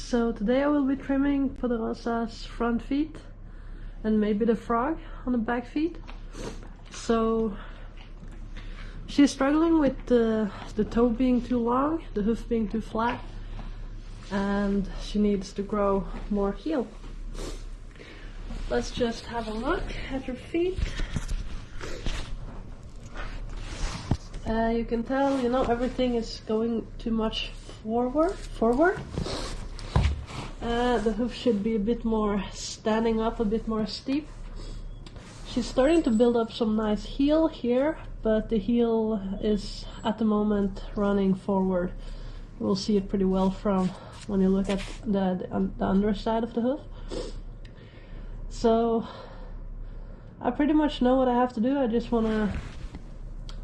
So today I will be trimming Poderosa's front feet and maybe the frog on the back feet. So she's struggling with the toe being too long, the hoof being too flat, and she needs to grow more heel. Let's just have a look at her feet. You can tell, you know, everything is going too much forward. The hoof should be a bit more standing up, a bit more steep. She's starting to build up some nice heel here, but the heel is at the moment running forward. We'll see it pretty well from when you look at the underside of the hoof. So I pretty much know what I have to do.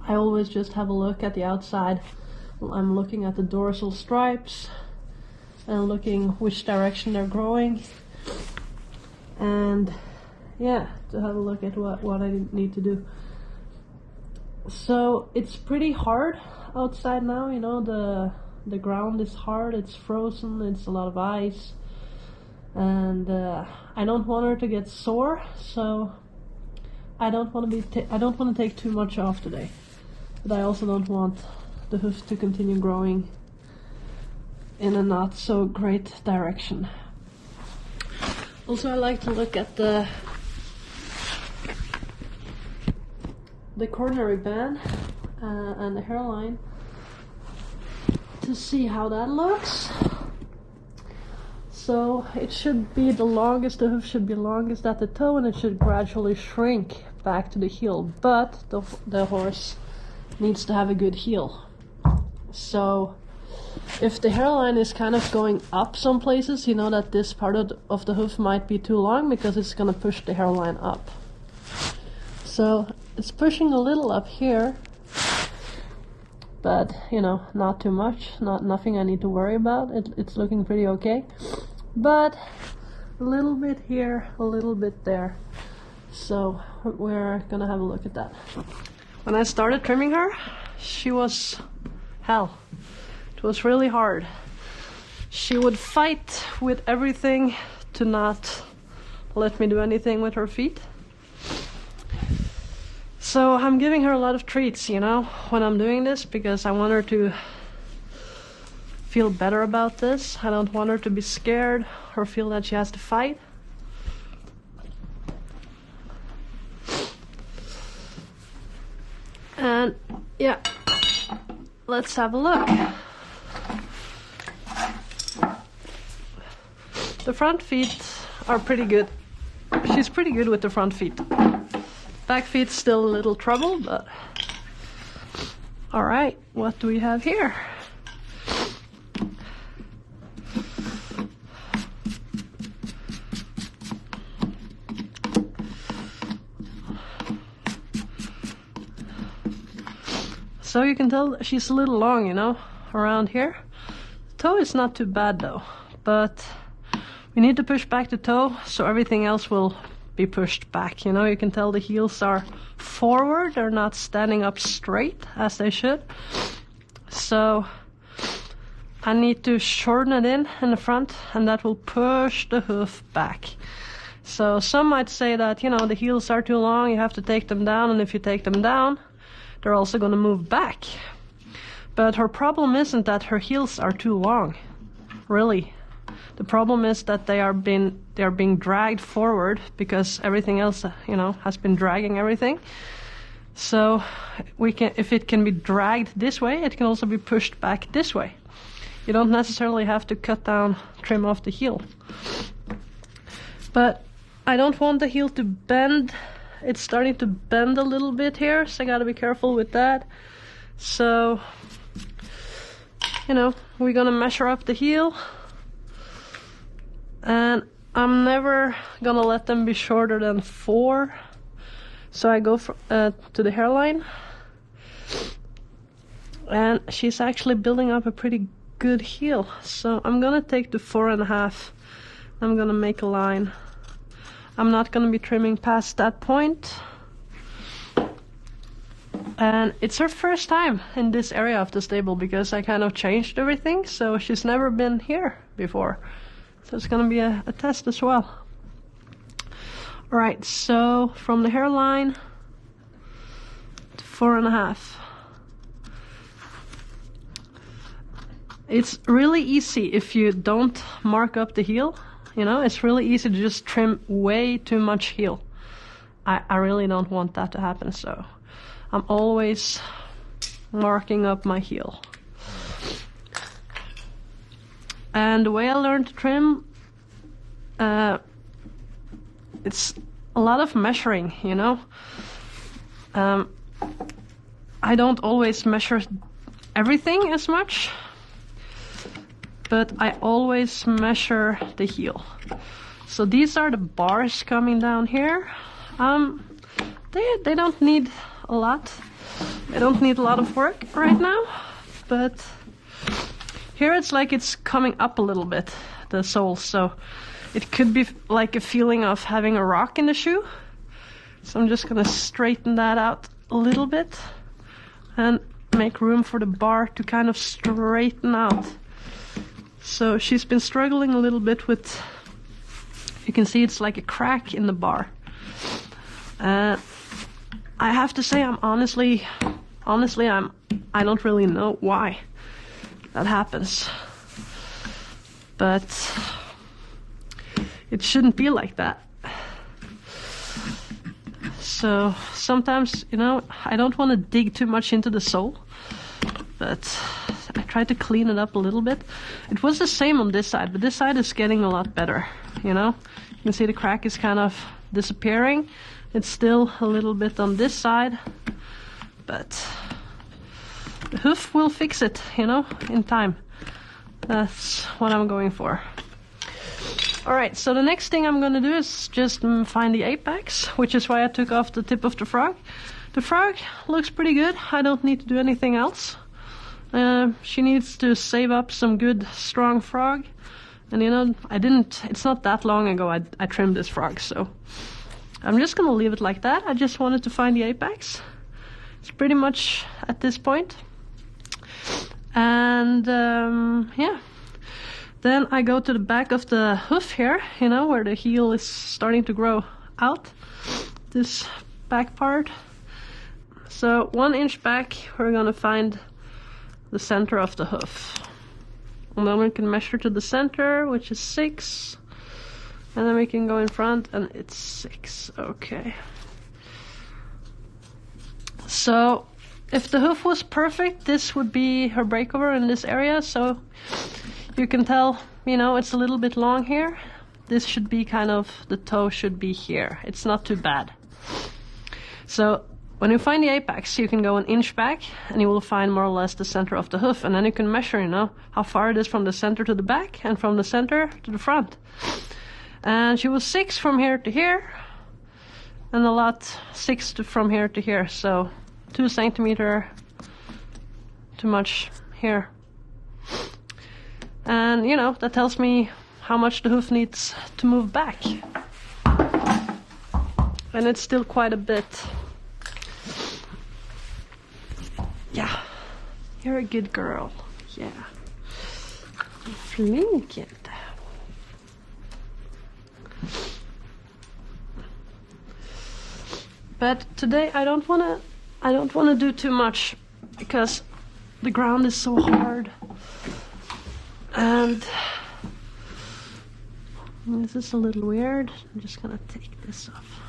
I always just have a look at the outside. I'm looking at the dorsal stripes and looking which direction they're growing, and yeah, to have a look at what I need to do. So it's pretty hard outside now, you know, the ground is hard, it's frozen, it's a lot of ice, and I don't want her to get sore, so I don't want to take too much off today, but I also don't want the hoof to continue growing in a not so great direction. Also, I like to look at the coronary band and the hairline to see how that looks. So it should be the longest, the hoof should be longest at the toe, and it should gradually shrink back to the heel, but the horse needs to have a good heel. So if the hairline is kind of going up some places, you know that this part of the hoof might be too long because it's going to push the hairline up. So it's pushing a little up here, but you know, not too much, nothing I need to worry about. It's looking pretty okay, but a little bit here, a little bit there. So we're gonna have a look at that. When I started trimming her, she was hell. It was really hard. She would fight with everything to not let me do anything with her feet. So I'm giving her a lot of treats, you know, when I'm doing this, because I want her to feel better about this. I don't want her to be scared or feel that she has to fight. And yeah, let's have a look. The front feet are pretty good. She's pretty good with the front feet. Back feet still a little trouble, but all right, what do we have here? So you can tell she's a little long, you know, around here. The toe is not too bad though, but we need to push back the toe so everything else will be pushed back. You know, you can tell the heels are forward, they're not standing up straight as they should. So I need to shorten it in the front, and that will push the hoof back. So some might say that, you know, the heels are too long, you have to take them down, and if you take them down, they're also going to move back. But her problem isn't that her heels are too long, really. The problem is that they are being dragged forward because everything else, you know, has been dragging everything. So if it can be dragged this way, it can also be pushed back this way. You don't necessarily have to cut down, trim off the heel. But I don't want the heel to bend. It's starting to bend a little bit here, so I gotta be careful with that. So, you know, we're gonna measure up the heel. And I'm never gonna let them be shorter than 4. So I go to the hairline. And she's actually building up a pretty good heel. So I'm gonna take the 4.5. I'm gonna make a line. I'm not gonna be trimming past that point. And it's her first time in this area of the stable because I kind of changed everything. So she's never been here before. So it's gonna be a test as well. Alright, so from the hairline to 4.5. It's really easy if you don't mark up the heel. You know, it's really easy to just trim way too much heel. I really don't want that to happen, so I'm always marking up my heel. And the way I learned to trim, it's a lot of measuring, you know. I don't always measure everything as much, but I always measure the heel. So these are the bars coming down here. They don't need a lot. They don't need a lot of work right now, but here it's like it's coming up a little bit, the sole, so it could be like a feeling of having a rock in the shoe. So I'm just gonna straighten that out a little bit and make room for the bar to kind of straighten out. So she's been struggling a little bit with, you can see it's like a crack in the bar. I have to say, honestly, I don't really know why that happens, but it shouldn't be like that. So sometimes, you know, I don't want to dig too much into the sole, but I try to clean it up a little bit. It was the same on this side, but this side is getting a lot better, you know. You can see the crack is kind of disappearing. It's still a little bit on this side, but the hoof will fix it, you know, in time. That's what I'm going for. Alright, so the next thing I'm going to do is just find the apex, which is why I took off the tip of the frog. The frog looks pretty good. I don't need to do anything else. She needs to save up some good, strong frog. And you know, it's not that long ago I trimmed this frog, so I'm just going to leave it like that. I just wanted to find the apex. It's pretty much at this point. And yeah. Then I go to the back of the hoof here, you know, where the heel is starting to grow out. This back part. So 1 inch back, we're going to find the center of the hoof. And then we can measure to the center, which is 6. And then we can go in front and it's 6. Okay. So if the hoof was perfect, this would be her breakover in this area. So you can tell, you know, it's a little bit long here. This should be kind of, the toe should be here. It's not too bad. So when you find the apex, you can go 1 inch back and you will find more or less the center of the hoof. And then you can measure, you know, how far it is from the center to the back and from the center to the front. And she was 6 from here to here, and a lot 6 from here to here. So 2 centimeter too much here. And you know, that tells me how much the hoof needs to move back. And it's still quite a bit. Yeah, you're a good girl. Yeah. Flinken. But today I don't wanna do too much because the ground is so hard. And this is a little weird. I'm just gonna take this off.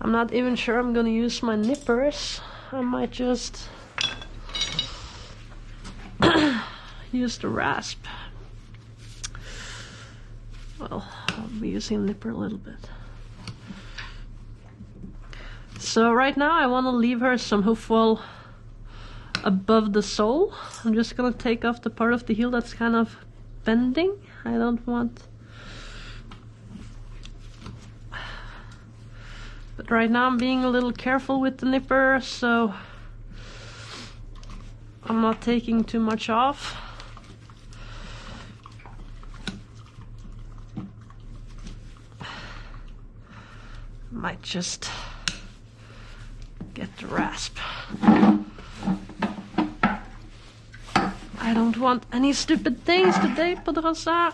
I'm not even sure I'm gonna use my nippers. I might just use the rasp. Well, I'll be using nipper a little bit. So right now I want to leave her some hoof wall above the sole. I'm just gonna take off the part of the heel that's kind of bending. I don't want. But right now I'm being a little careful with the nipper, so I'm not taking too much off. Might just get the rasp. I don't want any stupid things today, Poderosa.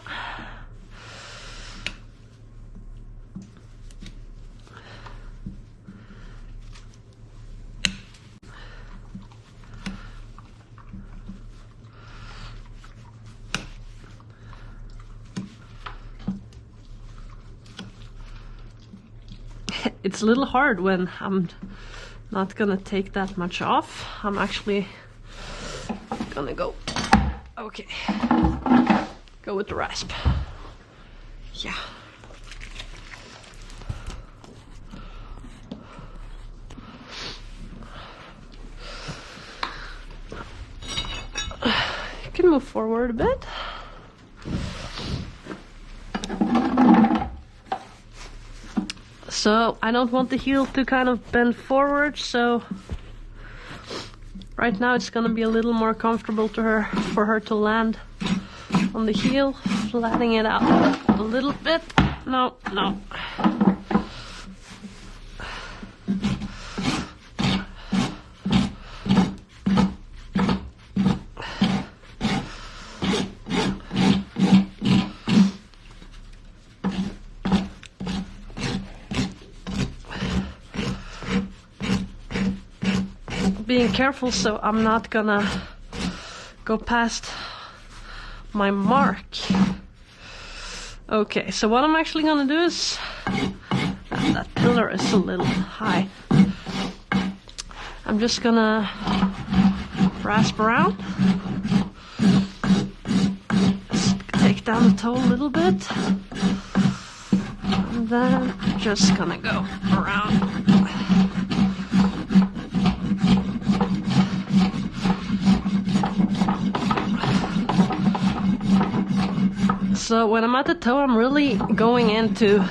It's a little hard when I'm not gonna take that much off. I'm actually gonna go, okay, go with the rasp. Yeah. You can move forward a bit. So I don't want the heel to kind of bend forward, so right now it's gonna be a little more comfortable for her to land on the heel, flattening it out a little bit. No. Being careful so I'm not gonna go past my mark. Okay, so what I'm actually gonna do is, that pillar is a little high. I'm just gonna rasp around, just take down the toe a little bit, and then just gonna go around. So when I'm at the toe, I'm really going into,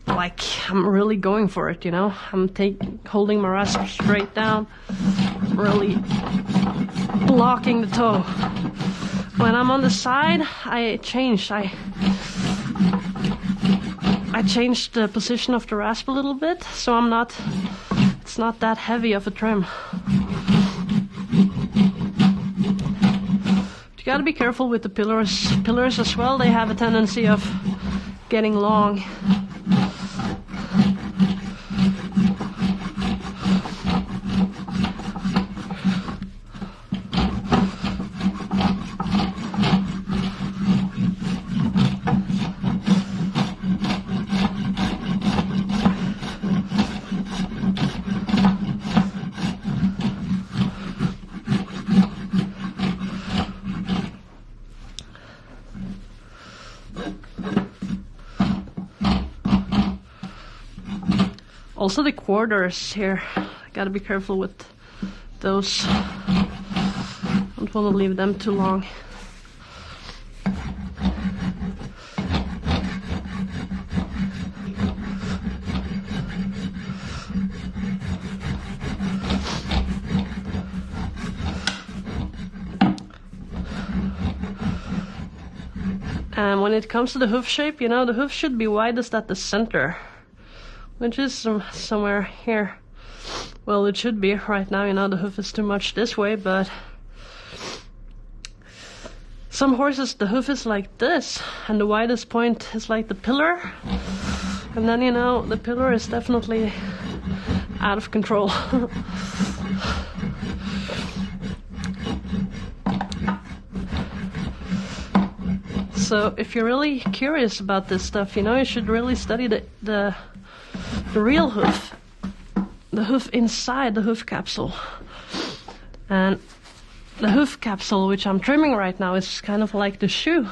like, I'm really going for it, you know? I'm holding my rasp straight down, really blocking the toe. When I'm on the side, I changed the position of the rasp a little bit, so it's not that heavy of a trim. You gotta be careful with the pillars. Pillars as well, they have a tendency of getting long. Also the quarters here, I gotta be careful with those. Don't want to leave them too long. And when it comes to the hoof shape, you know, the hoof should be widest at the center, which is somewhere here. Well, it should be right now, you know, the hoof is too much this way, but some horses, the hoof is like this, and the widest point is like the pillar. And then, you know, the pillar is definitely out of control. So if you're really curious about this stuff, you know, you should really study the real hoof, the hoof inside the hoof capsule. And the hoof capsule, which I'm trimming right now, is kind of like the shoe,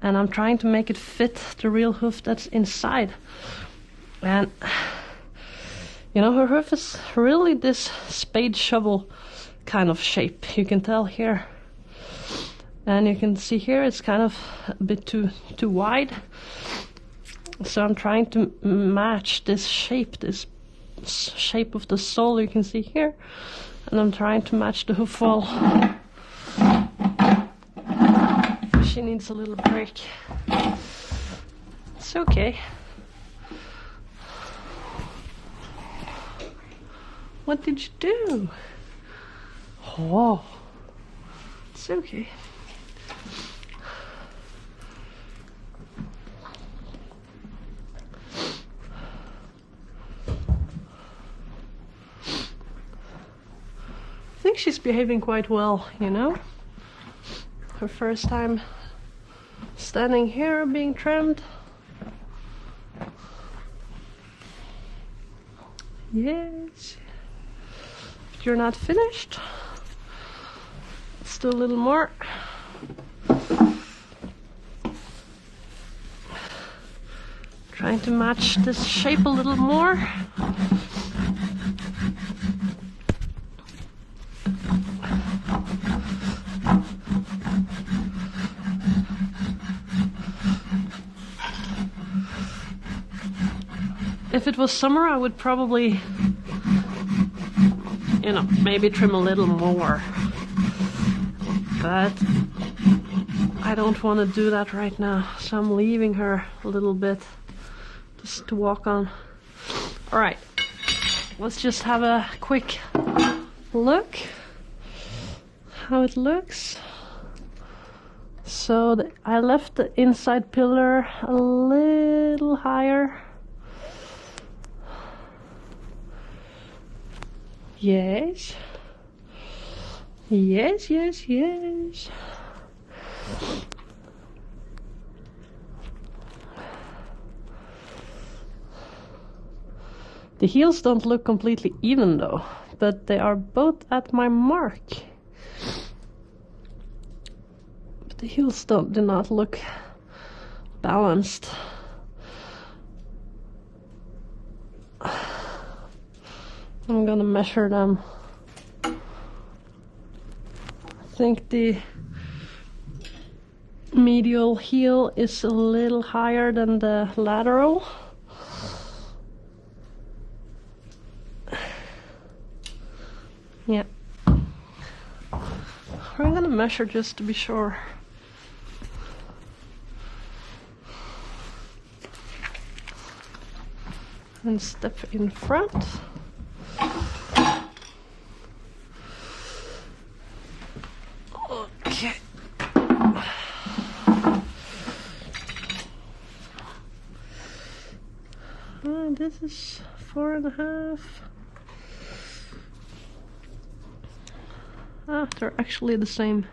and I'm trying to make it fit the real hoof that's inside. And you know, her hoof is really this spade shovel kind of shape. You can tell here, and you can see here it's kind of a bit too wide. So I'm trying to match this shape of the sole you can see here, and I'm trying to match the hoof wall. She needs a little break. It's okay. What did you do? Oh, It's okay. I think she's behaving quite well, you know. Her first time standing here being trimmed. Yes. But you're not finished. Let's do a little more. Trying to match this shape a little more. If it was summer, I would probably, you know, maybe trim a little more. But I don't want to do that right now, so I'm leaving her a little bit just to walk on. All right, let's just have a quick look how it looks. So I left the inside pillar a little higher. Yes. Yes, yes, yes. The heels don't look completely even though, but they are both at my mark. But the heels do not look balanced. I'm gonna measure them. I think the medial heel is a little higher than the lateral. Yeah. I'm gonna measure just to be sure. And step in front. Okay. This is 4.5. Ah, they're actually the same.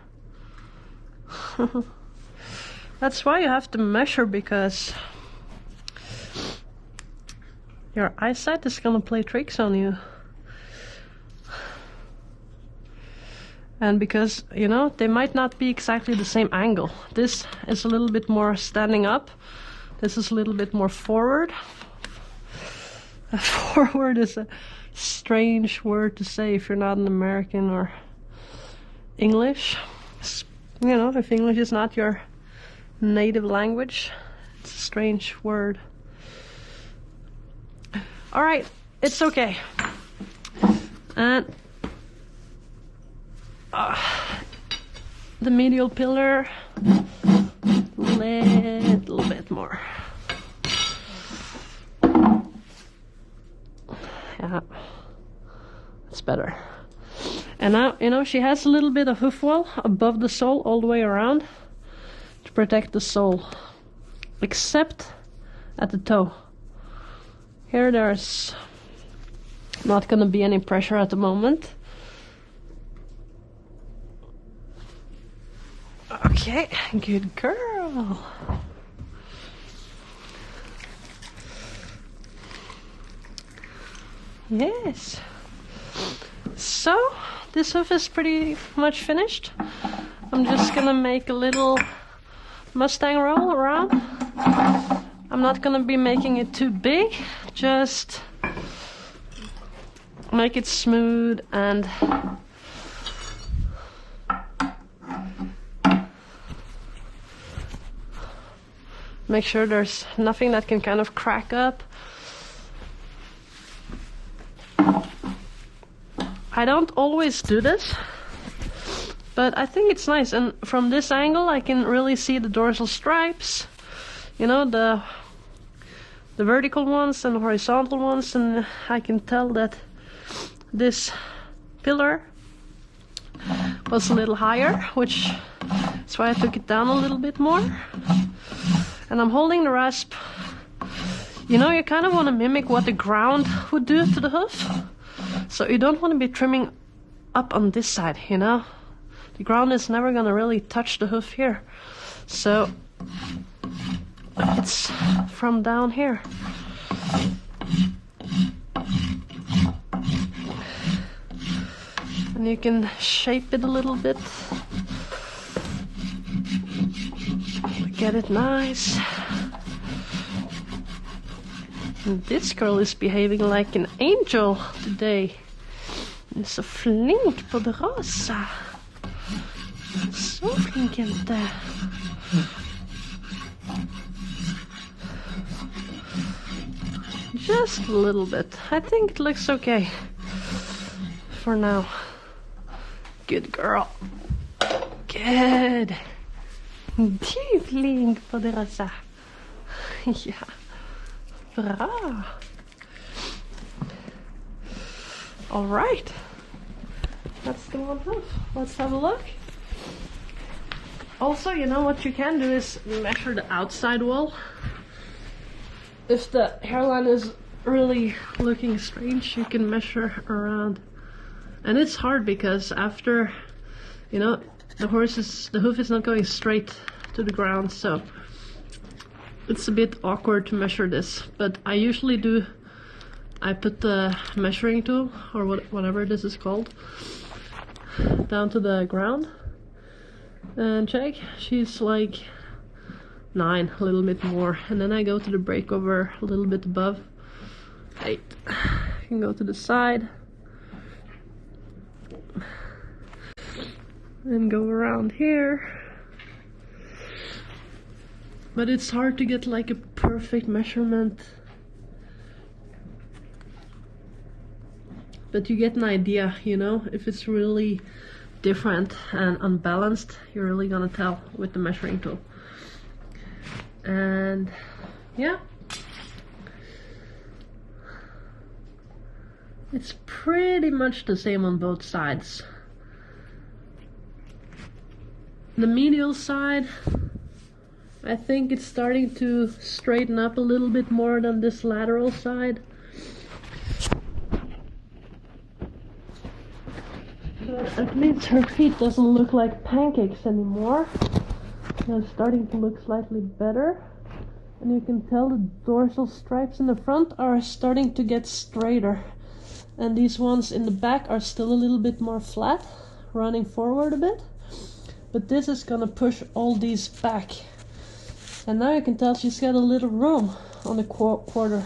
That's why you have to measure, because your eyesight is gonna play tricks on you. And because, you know, they might not be exactly the same angle. This is a little bit more standing up. This is a little bit more forward. Forward is a strange word to say if you're not an American or English. You know, if English is not your native language, it's a strange word. All right, it's okay. And the medial pillar, little bit more. Yeah, it's better. And now, you know, she has a little bit of hoof wall above the sole all the way around to protect the sole, except at the toe. Here there's not gonna be any pressure at the moment. Okay, good girl. Yes. So, this hoof is pretty much finished. I'm just gonna make a little Mustang roll around. I'm not gonna be making it too big, just make it smooth and make sure there's nothing that can kind of crack up. I don't always do this, but I think it's nice, and from this angle I can really see the dorsal stripes, you know, the vertical ones and horizontal ones, and I can tell that this pillar was a little higher, which is why I took it down a little bit more. And I'm holding the rasp. You know, you kind of want to mimic what the ground would do to the hoof. So you don't want to be trimming up on this side, you know. The ground is never going to really touch the hoof here. So it's from down here. And you can shape it a little bit. Get it nice. And this girl is behaving like an angel today. Hun så flink, Poderosa. Så flink jente. Just a little bit. I think it looks okay for now. Good girl. Good. Du flink, Poderosa. Ja. Bra. All right. That's the one hoof. Let's have a look. Also, you know what you can do is measure the outside wall. If the hairline is really looking strange, you can measure around. And it's hard because after, you know, the hoof is not going straight to the ground, so it's a bit awkward to measure this. But I usually do, I put the measuring tool, or whatever this is called, down to the ground and check. She's like 9, a little bit more, and then I go to the breakover a little bit above 8. You can go to the side and go around here. But it's hard to get like a perfect measurement. But you get an idea, you know, if it's really different and unbalanced, you're really gonna tell with the measuring tool. And yeah, it's pretty much the same on both sides. The medial side, I think it's starting to straighten up a little bit more than this lateral side. But at least her feet doesn't look like pancakes anymore. They're starting to look slightly better. And you can tell the dorsal stripes in the front are starting to get straighter. And these ones in the back are still a little bit more flat, running forward a bit. But this is gonna push all these back. And now you can tell she's got a little room on the quarter.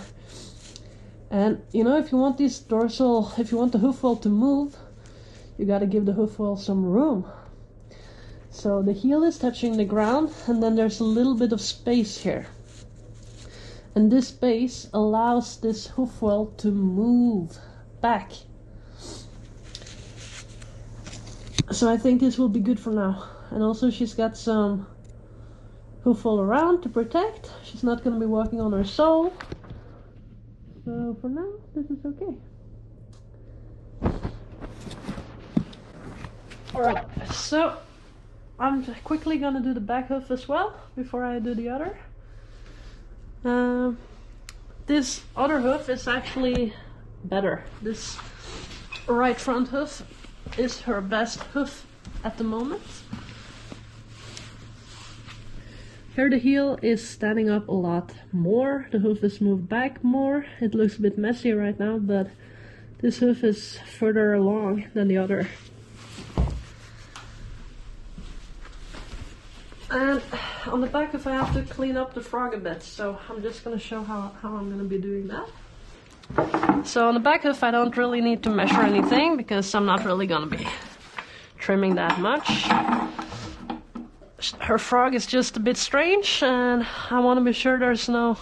And you know, if you want these dorsal, if you want the hoof wall to move, you gotta give the hoof wall some room. So the heel is touching the ground, and then there's a little bit of space here. And this space allows this hoof wall to move back. So I think this will be good for now. And also she's got some hoof wall around to protect. She's not going to be walking on her sole. So for now, this is okay. Alright, so I'm quickly going to do the back hoof as well before I do the other. This other hoof is actually better. This right front hoof is her best hoof at the moment. Here the heel is standing up a lot more. The hoof is moved back more. It looks a bit messy right now, but this hoof is further along than the other. And on the back hoof I have to clean up the frog a bit, so I'm just going to show how I'm going to be doing that. So on the back hoof I don't really need to measure anything because I'm not really going to be trimming that much. Her frog is just a bit strange and I want to be sure there's no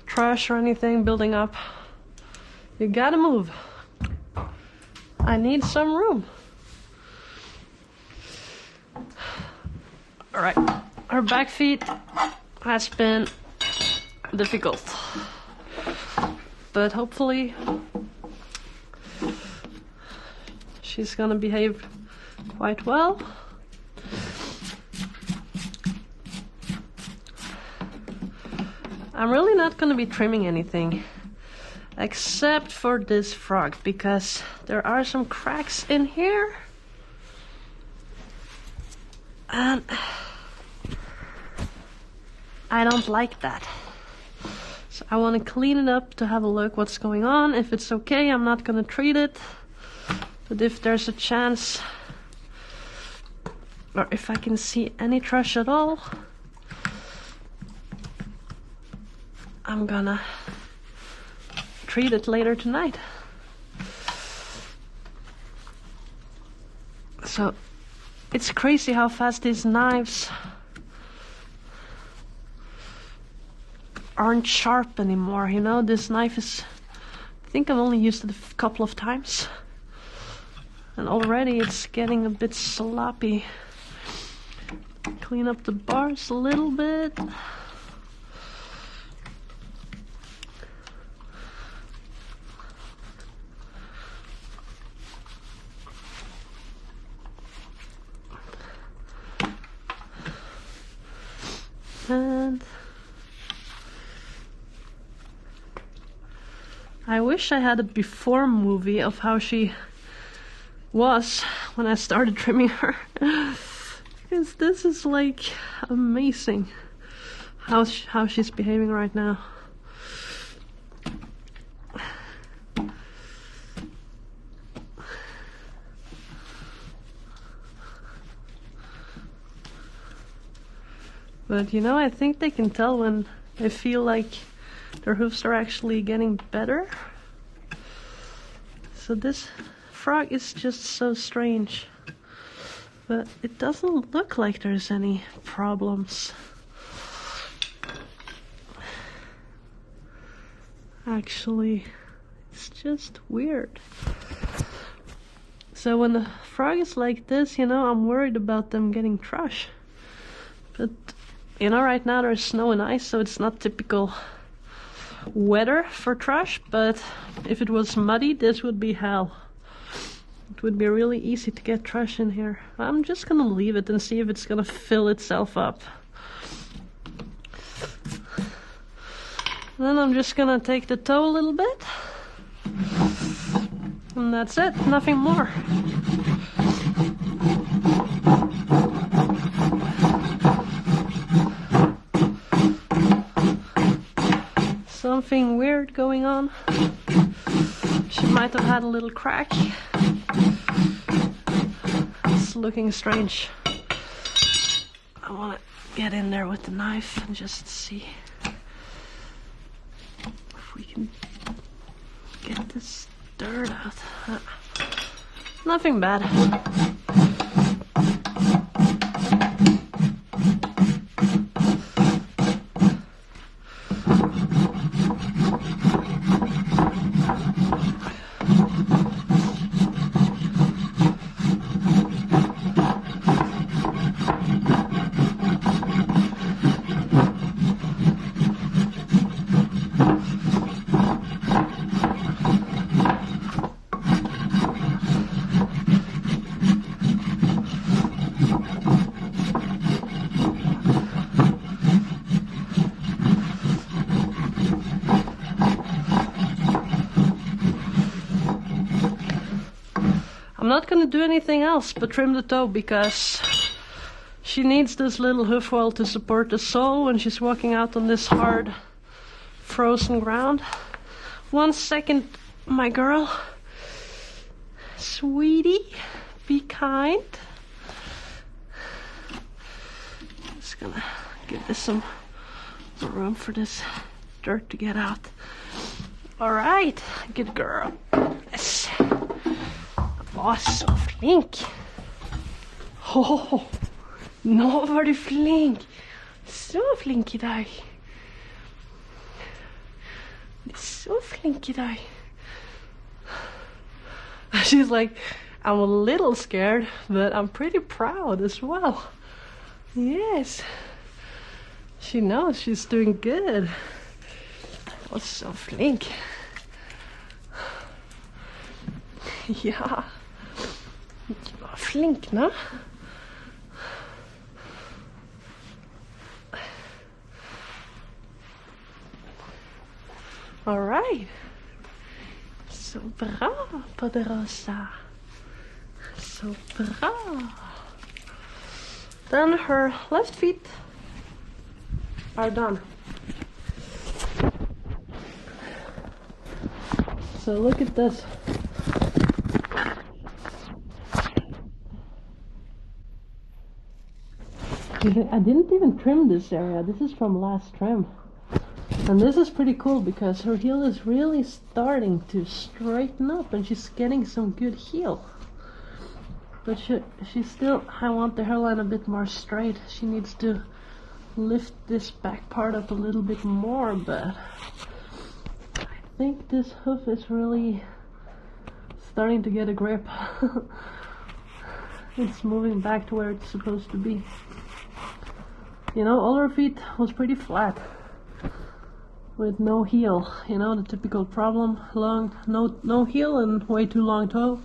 trash or anything building up. You gotta move. I need some room. Alright, her back feet has been difficult, but hopefully she's gonna behave quite well. I'm really not going to be trimming anything except for this frog because there are some cracks in here and I don't like that. So I want to clean it up to have a look what's going on. If it's okay, I'm not going to treat it, but if there's a chance or if I can see any trash at all, I'm gonna treat it later tonight. So it's crazy how fast these knives aren't sharp anymore, you know. This knife is, I think I've only used it a couple of times and already it's getting a bit sloppy. Clean up the bars a little bit. And I wish I had a before movie of how she was when I started trimming her. Because this is like amazing how she's behaving right now. But you know, I think they can tell when they feel like their hoofs are actually getting better. So this frog is just so strange. But it doesn't look like there's any problems. Actually, it's just weird. So when the frog is like this, you know, I'm worried about them getting trash. But you know, right now there's snow and ice, so it's not typical weather for trash, but if it was muddy, this would be hell. It would be really easy to get trash in here. I'm just gonna leave it and see if it's gonna fill itself up. Then I'm just gonna take the toe a little bit. And that's it, nothing more. Something weird going on. She might have had a little crack. It's looking strange. I want to get in there with the knife and just see if we can get this dirt out. Nothing bad. I'm not gonna do anything else but trim the toe because she needs this little hoof oil to support the sole when she's walking out on this hard frozen ground. 1 second, my girl. Sweetie, be kind. Just gonna give this some room for this dirt to get out. Alright, good girl. Yes. Var så flink. Nå var du flink. Så flink I dag. Du så flink I dag. She's like, I'm a little scared, but I'm pretty proud as well. Yes. She knows she's doing good. Var så flink. Ja. Flink nå. All right. Så bra, Poderosa. Så bra. Then her left feet are done. So look at this. I didn't even trim this area. This is from last trim. And this is pretty cool because her heel is really starting to straighten up and she's getting some good heel. But she still, I want the hairline a bit more straight. She needs to lift this back part up a little bit more, but I think this hoof is really starting to get a grip. It's moving back to where it's supposed to be. You know, all her feet was pretty flat with no heel. You know, the typical problem, no heel and way too long toe,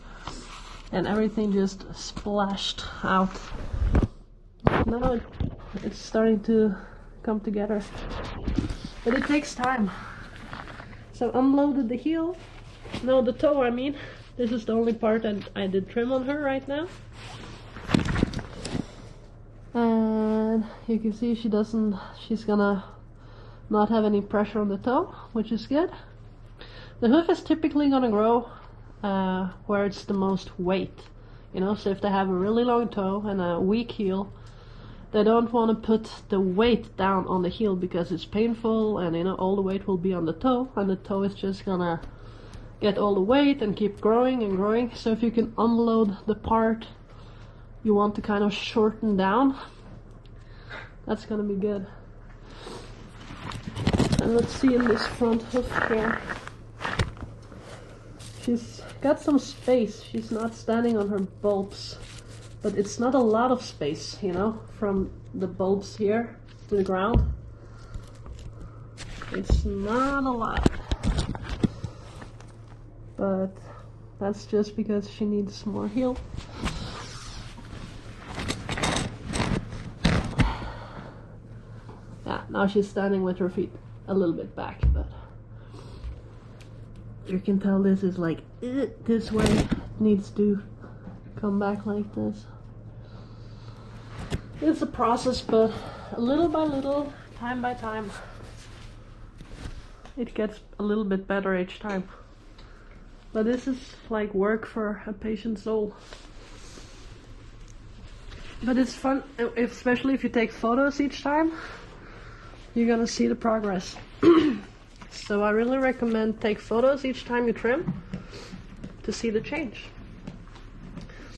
and everything just splashed out. Now it's starting to come together, but it takes time. So unloaded the heel, no, the toe I mean. This is the only part that I did trim on her right now. And you can see she's gonna not have any pressure on the toe, which is good. The hoof is typically gonna grow where it's the most weight, you know, so if they have a really long toe and a weak heel, they don't want to put the weight down on the heel because it's painful, and you know, all the weight will be on the toe, and the toe is just gonna get all the weight and keep growing and growing. So if you can unload the part you want to kind of shorten down, that's gonna be good. And let's see in this front hoof here. She's got some space. She's not standing on her bulbs, but it's not a lot of space, you know, from the bulbs here to the ground. It's not a lot, but that's just because she needs more heel. Yeah, now she's standing with her feet a little bit back, but you can tell this is like this way, needs to come back like this. It's a process, but little by little, time by time, it gets a little bit better each time. But this is like work for a patient soul. But it's fun, especially if you take photos each time. You're gonna see the progress. So I really recommend take photos each time you trim to see the change.